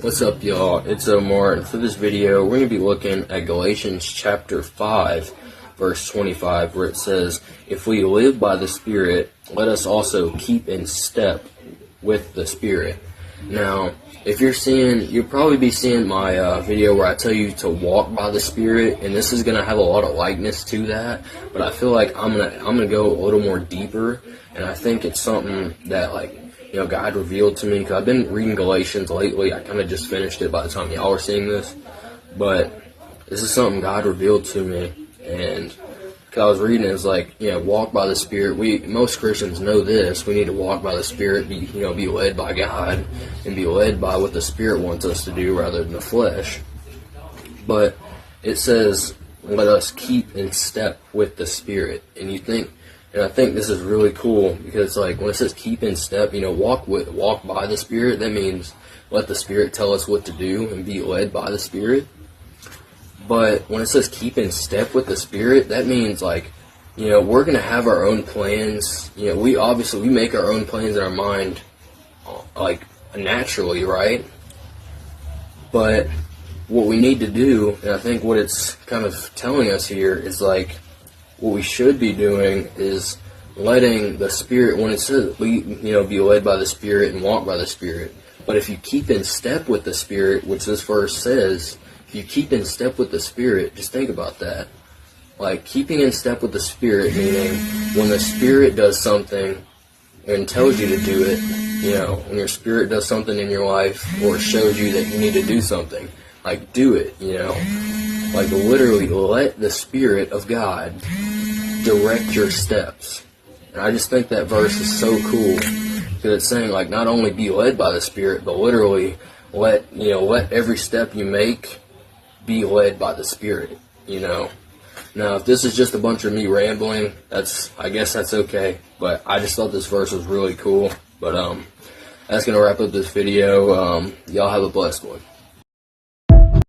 What's up, y'all? It's Omar, and for this video, we're going to be looking at Galatians chapter 5, verse 25, where it says, "If we live by the Spirit, let us also keep in step with the Spirit." Now, if you'll probably be seeing my video where I tell you to walk by the Spirit, and this is going to have a lot of likeness to that, but I feel like I'm gonna go a little more deeper, and I think it's something that, God revealed to me, because I've been reading Galatians lately. I kind of just finished it by the time y'all are seeing this, but this is something God revealed to me, and because I was reading, it was walk by the Spirit. Most Christians know this. We need to walk by the Spirit, be led by God, and be led by what the Spirit wants us to do rather than the flesh. But it says, let us keep in step with the Spirit, and I think this is really cool, because when it says keep in step, walk by the Spirit, that means let the Spirit tell us what to do and be led by the Spirit. But when it says keep in step with the Spirit, that means we're going to have our own plans. We make our own plans in our mind, naturally, right? But what we need to do, and I think what it's kind of telling us here, is what we should be doing is letting the Spirit, when it says be led by the Spirit and walk by the Spirit. But if you keep in step with the Spirit, which this verse says, if you keep in step with the Spirit, just think about that. Keeping in step with the Spirit, meaning when the Spirit does something and tells you to do it, when your Spirit does something in your life or shows you that you need to do something, do it, literally let the Spirit of God direct your steps. And I just think that verse is so cool, because it's saying not only be led by the Spirit, but literally let every step you make be led by the Spirit. Now, if this is just a bunch of me rambling, I guess that's okay. But I just thought this verse was really cool. But that's gonna wrap up this video. Y'all have a blessed one.